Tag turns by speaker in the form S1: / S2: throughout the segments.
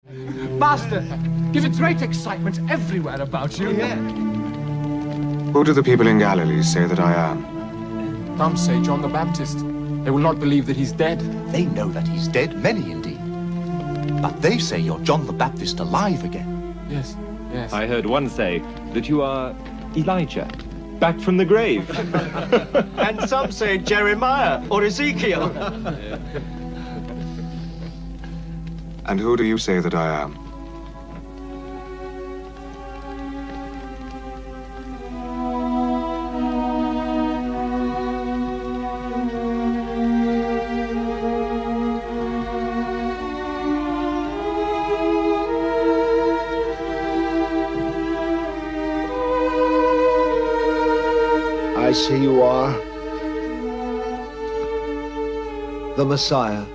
S1: Master, give it great excitement everywhere about you.
S2: Yeah.
S3: Who do the people in Galilee say that I am?
S1: Some say John the Baptist. They will not believe that he's dead.
S2: They know that he's dead, many indeed. But they say you're John the Baptist alive again.
S1: Yes, yes.
S4: I heard one say that you are Elijah, back from the grave.
S5: And some say Jeremiah or Ezekiel.
S3: And who do you say that I am?
S6: I see you are the Messiah.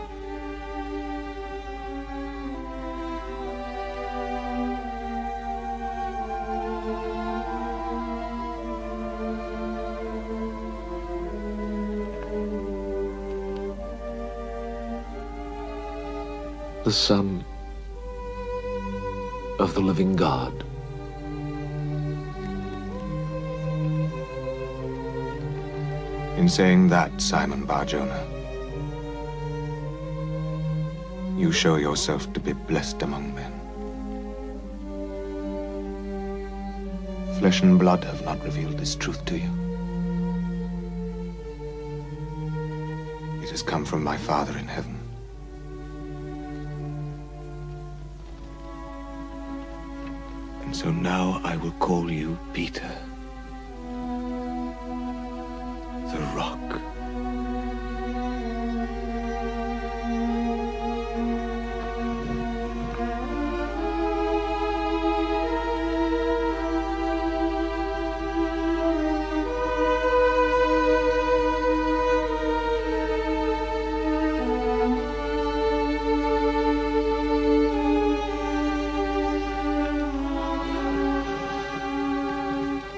S6: The Son of the living God.
S3: In saying that, Simon Bar-Jonah, you show yourself to be blessed among men. Flesh and blood have not revealed this truth to you. It has come from my Father in heaven. And so now I will call you Peter, the rock.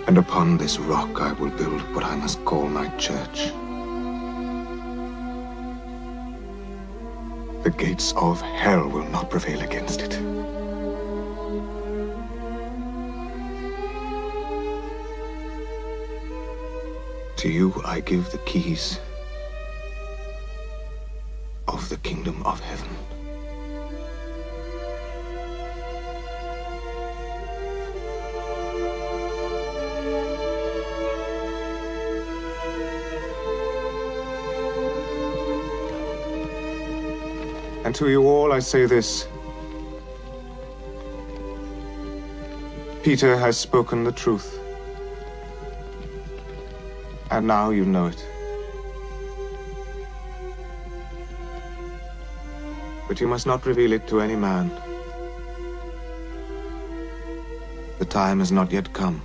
S3: And upon this rock I will build what I must call my church. The gates of hell will not prevail against it. To you I give the keys of the kingdom of heaven. And to you all I say this. Peter has spoken the truth. And now you know it. But you must not reveal it to any man. The time has not yet come.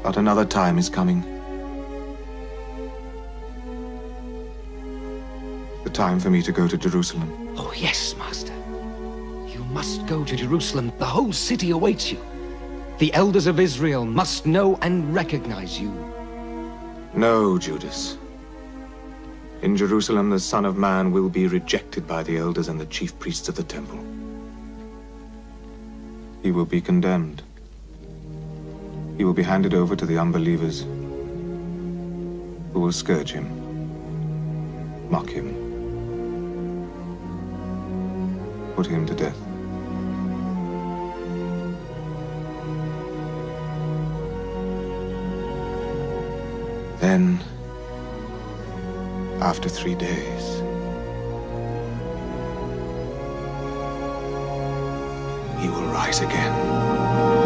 S3: But another time is coming. The time for me to go to Jerusalem.
S2: Oh, yes, Master. You must go to Jerusalem. The whole city awaits you. The elders of Israel must know and recognize you.
S3: No, Judas. In Jerusalem, the Son of Man will be rejected by the elders and the chief priests of the temple. He will be condemned. He will be handed over to the unbelievers, who will scourge him, mock him, put him to death. Then, after 3 days, he will rise again.